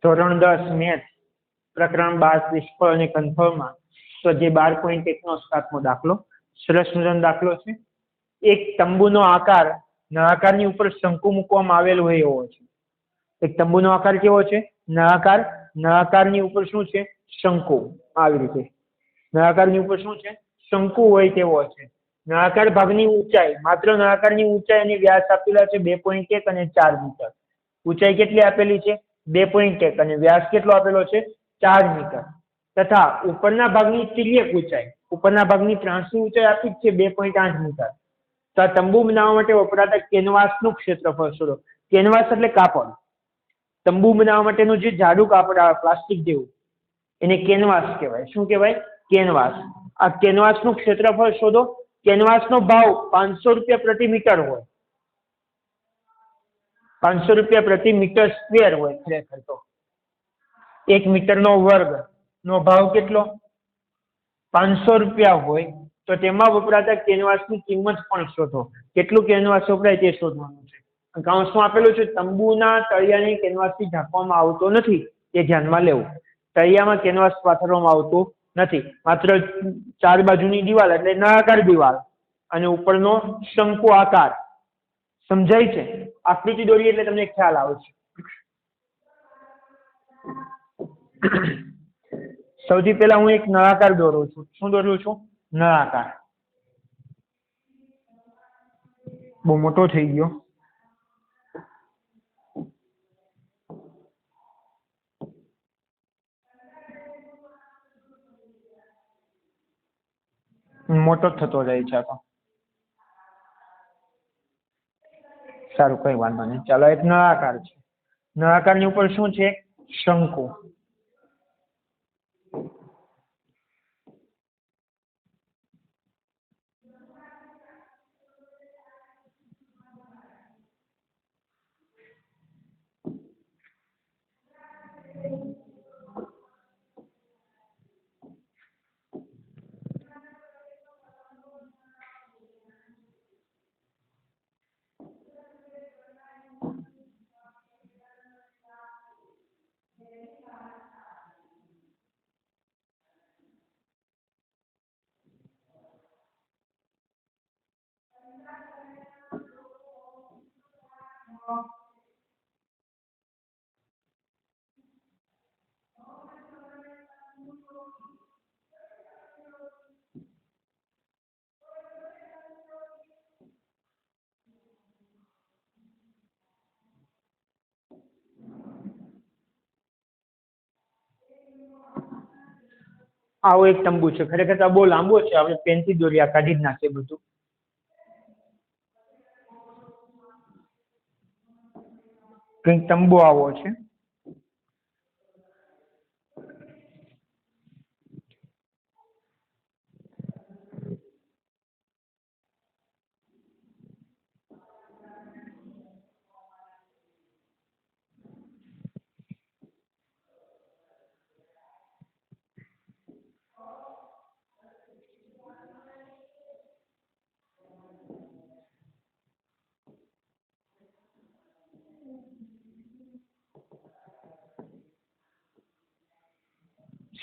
ધોરણ 10 મેથ પ્રકરણ 12 નિષ્ફળ અને કન્ફર્મમાં તો જે 12.1 નો 7મો દાખલો સરસ મજાનો દાખલો છે. એક તંબુનો આકાર નળાકારની ઉપર શંકુ મૂકવામાં આવેલો હોય એવો છે. એક તંબુનો આકાર કેવો છે? નળાકારની ઉપર શું છે? શંકુ. આવી રીતે નળાકારની ઉપર શું છે? શંકુ હોય તેવો છે. નળાકાર ભાગની ઊંચાઈ, માત્ર નળાકારની ઊંચાઈ અને વ્યાસ આપેલા છે 2.1 અને 4 મીટર. ઊંચાઈ કેટલી આપેલી છે? 2.1 અને વ્યાસ કેટલો આપેલો છે? 4 મીટર. તથા ઉપરના ભાગની તિર્યક ઊંચાઈ, ઉપરના ભાગની ત્રાંસી ઊંચાઈ આપી જ છે 2.8 મીટર. તો આ તંબુ બનાવવા માટે વપરાતા કેનવાસનું ક્ષેત્રફળ શોધો. કેનવાસ એટલે કાપડ. તંબુ બનાવવા માટેનું જે જાડું કાપડ આવે પ્લાસ્ટિક જેવું એને કેનવાસ કહેવાય. શું કહેવાય? કેનવાસ. આ કેનવાસનું ક્ષેત્રફળ શોધો. કેનવાસનો ભાવ 500 રૂપિયા પ્રતિ મીટર હોય. 500 રૂપિયા પ્રતિ મીટર સ્ક્વેર હોય ખરેખર તો. 1 મીટરનો વર્ગ નો ભાવ કેટલો? 500 રૂપિયા હોય. તો તેમાં વપરાતા કેનવાસની કિંમત પણ શોધો. કેટલું કેનવાસ વપરાય તે શોધવાનું છે. કૌંસમાં આપેલું છે તંબુના તળિયાને કેનવાસથી ઢાંકવામાં આવતો નથી. એ ધ્યાનમાં લેવું. તળિયામાં કેનવાસ પાથરવામાં આવતું નથી. માત્ર 4 બાજુની દિવાલ એટલે નળાકાર દિવાલ અને ઉપરનો શંકુ આકાર. સમજાય છે? આકૃતિ દોરી એટલે તમને ખ્યાલ આવશે. સૌથી પહેલા હું એક નળાકાર દોરું છું. શું દોરું છું? નળાકાર. બહુ મોટો થઈ ગયો. મોટો થતો જાય છે. તો સારું, કઈ વાંધો નહીં. ચાલો, એક નળાકાર છે. નળાકારની ઉપર શું છે? શંકુ. આવો એક તંબુ છે. ખરેખર તો બહુ લાંબો છે. આપણે પેનથી દોરી કાઢી જ નાખીએ બધું. કંઈક તંબુ આવો છે.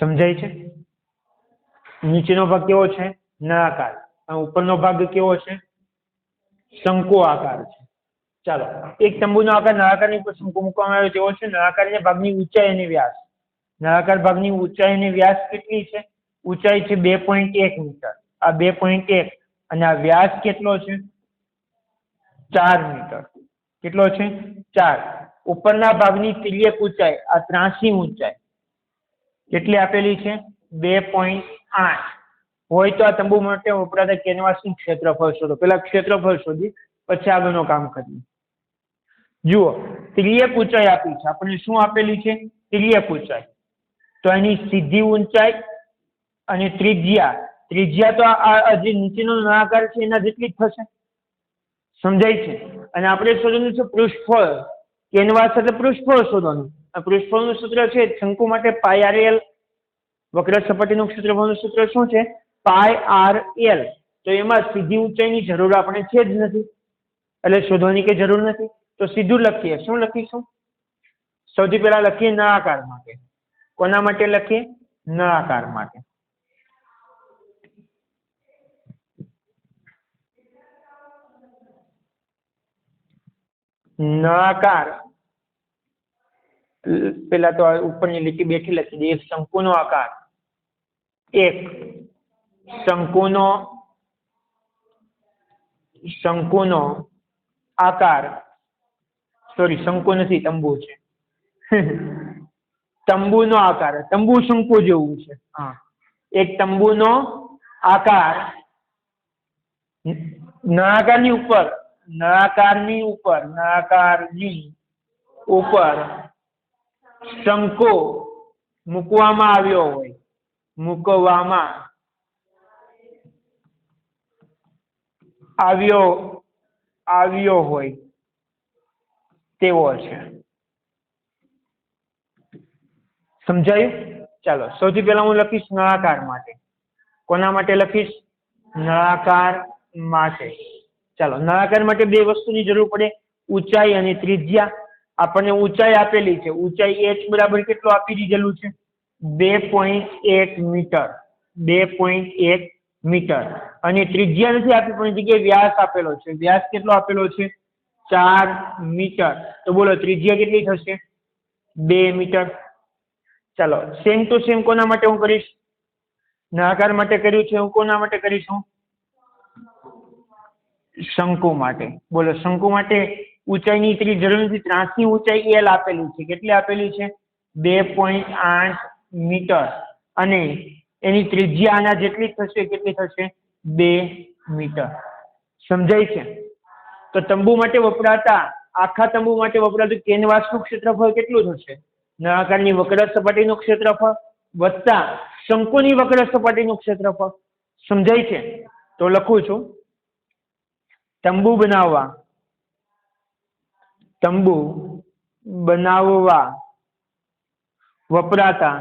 સમજાય છે? નીચેનો ભાગ કેવો છે? નળાકાર. અને ઉપરનો ભાગ કેવો છે? શંકુ આકાર છે. ચાલો, એક તંબુનો આકાર નળાકારની ઉપર શંકુ મૂકવામાં આવ્યો તેવો છે. નળાકારના ભાગની ઊંચાઈ અને વ્યાસ. નળાકાર ભાગની ઊંચાઈ અને વ્યાસ કેટલી છે? ઊંચાઈ છે 2.1 મીટર. આ 2.1 અને આ વ્યાસ કેટલો છે? 4 મીટર. કેટલો છે? 4. ઉપરના ભાગની તિર્યક ઊંચાઈ, આ ત્રાંસી ઊંચાઈ કેટલી આપેલી છે? 2.8 હોય. તો આ તંબુ માટે વપરાતા કેનવાસનું ક્ષેત્રફળ શોધો. પેલા ક્ષેત્રફળ શોધી પછી આગળનું કામ કરીએ. જુઓ, તિર્યક ઊંચાઈ આપી છે. આપણને શું આપેલી છે? તિર્યક ઊંચાઈ. તો એની સીધી ઊંચાઈ અને ત્રિજ્યા તો આ જે નીચેનો નળાકાર છે એના જેટલી જ થશે. સમજાય છે? અને આપણે શોધવાનું છે પૃષ્ઠફળ. કેનવાસ એટલે પૃષ્ઠફળ શોધવાનું. આ પૃષ્ઠફળનું સૂત્ર છે શંકુ માટે πr_l. વક્ર સપાટીનું ક્ષેત્રફળનું સૂત્ર શું છે? πr_l. તો એમાં સીધી ઊંચાઈની જરૂર આપણે છે જ નથી, એટલે શોધવાની કઈ જરૂર નથી. તો સીધું લખીએ. શું લખીશું? સૌથી પહેલા લખીએ નળાકાર માટે. કોના માટે લખીએ? નળાકાર માટે. નળાકાર પેલા તો ઉપરની લીટી બેઠી લખી દઈએ. એક શંકુનો આકાર, એક શંકુનો આકાર, સોરી શંકુ નથી, તંબુ છે. તંબુનો આકાર, તંબુ શંકુ જેવું છે. હા, એક તંબુનો આકાર નળાકારની ઉપર શંકુ મૂકવામાં આવ્યો હોય તેવો છે. સમજાયું? ચાલો, સૌથી પહેલા હું લખીશ નળાકાર માટે. કોના માટે લખીશ? નળાકાર માટે. ચાલો, નળાકાર માટે બે વસ્તુની જરૂર પડે, ઊંચાઈ અને ત્રિજ્યા. આપણને ઊંચાઈ આપેલી છે. ઊંચાઈ h બરાબર કેટલું આપી દીધેલું છે? 2.1 મીટર. 2.1 મીટર. અને ત્રિજ્યા નથી આપી પણ જગ્યાએ વ્યાસ આપેલો છે. વ્યાસ કેટલો આપેલો છે? 4 મીટર. તો બોલો ત્રિજ્યા કેટલી થશે? 2 મીટર. ચાલો, સેમ ટુ સેમ કોના માટે હું કરીશ? નળાકાર માટે કર્યું છે, હું કોના માટે કરીશું? શંકુ માટે. બોલો શંકુ માટે ઊંચાઈની એટલી જરૂર નથી. ત્રાંસની ઊંચાઈ L આપેલી છે. કેટલી આપેલી છે? 2.8 મીટર. અને એની ત્રિજ્યા આના જેટલી થશે. કેટલી થશે? 2 મીટર. સમજાય છે? તો તંબુ માટે વપરાતા, આખા તંબુ માટે વપરાતું કેનવાસનું ક્ષેત્રફળ કેટલું થશે? નળાકારની વક્ર સપાટીનું ક્ષેત્રફળ વત્તા શંકુની વક્ર સપાટીનું ક્ષેત્રફળ. સમજાય છે? તો લખું છું, તંબુ બનાવવા વપરાતા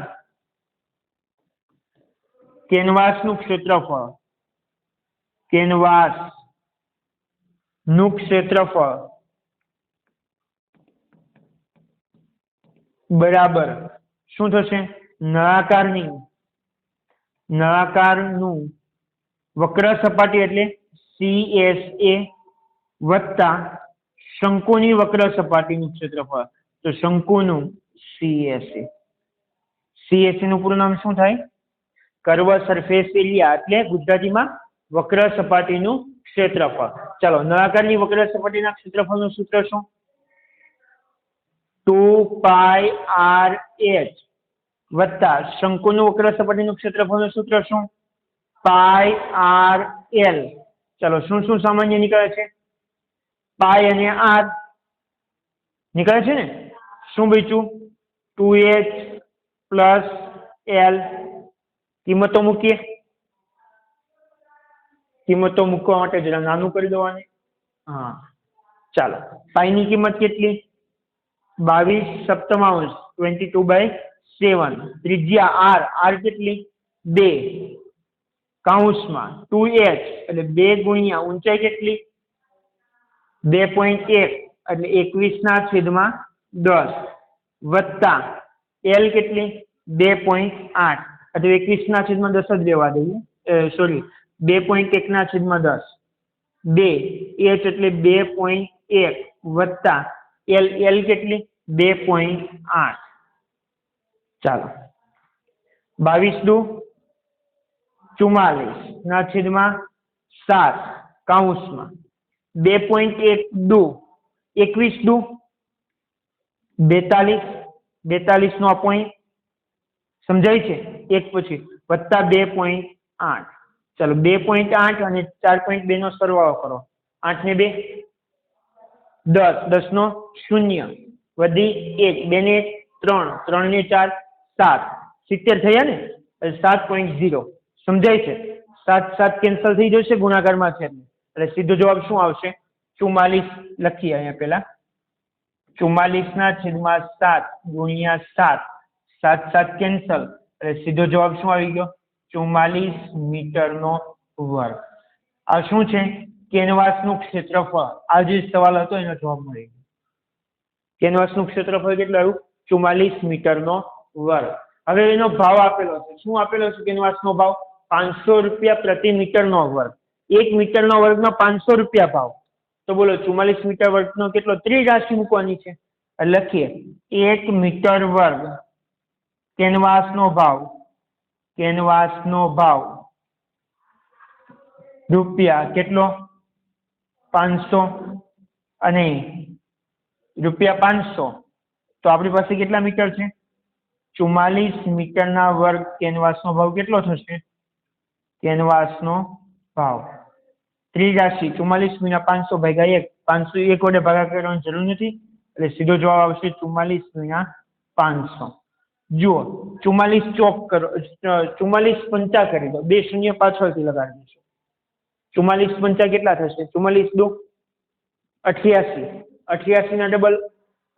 કેનવાસનું ક્ષેત્રફળ બરાબર શું થશે? નળાકારનું વક્ર સપાટી એટલે CSA વત્તા શંકુની વક્ર સપાટીનું ક્ષેત્રફળ. તો શંકુનું CSA. CSA નું પૂરું નામ શું થાય? કર્વ સરફેસ એરિયા, એટલે ગુજરાતીમાં વક્ર સપાટીનું ક્ષેત્રફળ. ચાલો, નળાકારની વક્ર સપાટીના ક્ષેત્રફળનું સૂત્ર શું? 2πRH વત્તા શંકુનું વક્ર સપાટીનું ક્ષેત્રફળનું સૂત્ર શું? πRL. ચાલો, શું સામાન્ય નીકળે છે? પાઈ અને આર નીકળે છે ને? શું બચ્યું? 2H plus L. કિંમતો મૂકવા માટે જરા નાનું કરી દેવાની. હા, ચાલો, પાઈની કિંમત કેટલી? 22/7, 22/7. ત્રિજ્યા R કેટલી? 2 કૌંસમાં 2H એટલે 2 ગુણ્યા ઊંચાઈ કેટલી? 2.1 એટલે 21/10 વત્તા L કેટલી? 2.8 એટલે 21/10 જ લેવા દઈએ. સોરી, 2.1/10. 2 H એટલે 2.1 વત્તા L કેટલી? 2.8. ચાલો, 22×44 કૌંસમાં 2.1 દુ 21 દુ 42, 42 નો પોઈન્ટ. સમજાય છે? એક પછી વત્તા 2.8. ચાલો, 2.8 અને 4.2 નો સરવાળો કરો. 8 ને 2 10, 10 નો 0 વધી 1, 2 ને 3, 3 ને 4 7, 70 થયા ને? 7.0. સમજાય છે? 7 કેન્સલ થઈ જશે, ગુણાકારમાં છે એટલે સીધો જવાબ શું આવશે? 44 લખીએ અહીંયા પેલા. 44/7 ગુણ્યા 7, 7 કેન્સલ એટલે સીધો જવાબ શું આવી ગયો? 44 મીટરનો વર્ગ. આ શું છે? કેનવાસનું ક્ષેત્રફળ. આ જે સવાલ હતો એનો જવાબ મળી ગયો. કેનવાસનું ક્ષેત્રફળ કેટલું આવ્યું? 44 મીટરનો વર્ગ. હવે એનો ભાવ આપેલો છે. શું આપેલો છે કેનવાસનો ભાવ? 500 રૂપિયા પ્રતિ મીટરનો વર્ગ. 1 મીટરનો વર્ગનો 500 રૂપિયા ભાવ. તો બોલો 44 મીટર વર્ગનો કેટલો? ત્રિરાશિ મૂકવાની છે. લખીએ 1 મીટર વર્ગ કેનવાસનો ભાવ રૂપિયા કેટલો? 500 અને રૂપિયા 500. તો આપણી પાસે કેટલા મીટર છે? 44 મીટરના વર્ગ કેનવાસનો ભાવ કેટલો થશે? કેનવાસનો ભાવ ત્રિરાશિ 44 ગુણ્યા 500 ભાગ્યા 1. 500 1 વડે ભાગાકાર કરવાની જરૂર નથી, એટલે સીધો જવાબ આવશે 44 ગુણ્યા 500. જુઓ 44 ચોક કરો, 44 પંચા કરી દો. 2 શૂન્ય પાછળથી લગાડી દઈશું. 44 પંચા કેટલા થશે? 44 દો 88. 88 ના ડબલ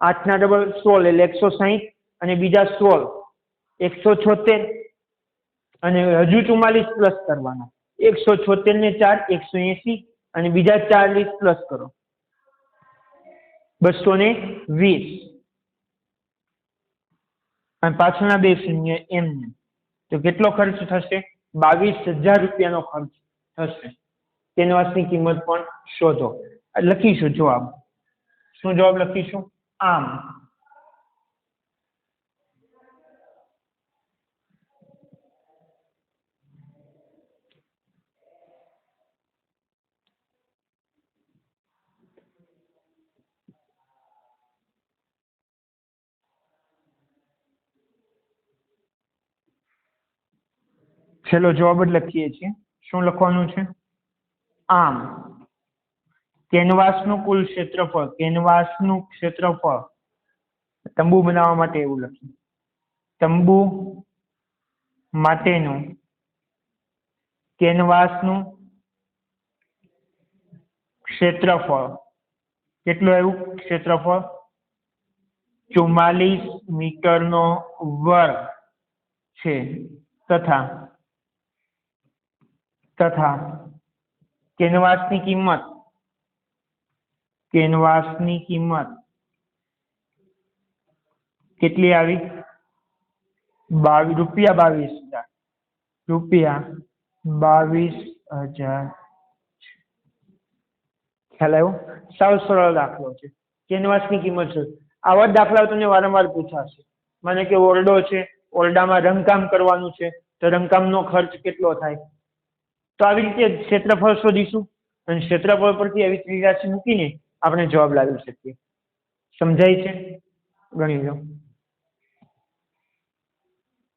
8 ના ડબલ 16 એટલે 160 અને બીજા 16 176 અને હજુ 44 પ્લસ કરવાના. 176 ને 4 180 અને બીજા 40 પ્લસ કરો 220 અને પાછળના 2 શૂન્ય એમને. તો કેટલો ખર્ચ થશે? 22,000 રૂપિયાનો ખર્ચ થશે. કેનવાસની કિંમત પણ શોધો. લખીશું જવાબ. શું જવાબ લખીશું? આમ છેલ્લો જવાબ જ લખીએ છીએ. શું લખવાનું છે? આમ કેનવાસનું કુલ ક્ષેત્રફળ, કેનવાસનું ક્ષેત્રફળ તંબુ બનાવવા માટે એવું લખ્યું. તંબુ માટેનું કેનવાસનું ક્ષેત્રફળ કેટલું આવ્યું? ક્ષેત્રફળ 44 મીટરનો વર્ગ છે તથા કેનવાસની કિંમત કેટલી આવી? રૂપિયા 22,000. ખ્યાલ આવ્યો? સાવ સરળ દાખલો છે. કેનવાસની કિંમત છે. આવા જ દાખલાઓ તમને વારંવાર પૂછાશે. માને કે ઓરડો છે, ઓરડામાં રંગકામ કરવાનું છે, તો રંગકામનો ખર્ચ કેટલો થાય? તો આવી રીતે ક્ષેત્રફળ શોધીશું અને ક્ષેત્રફળ પરથી આવી ત્રિરાશિ મૂકીને આપણે જવાબ લાવી શકીએ. સમજાય છે? ગણી લો.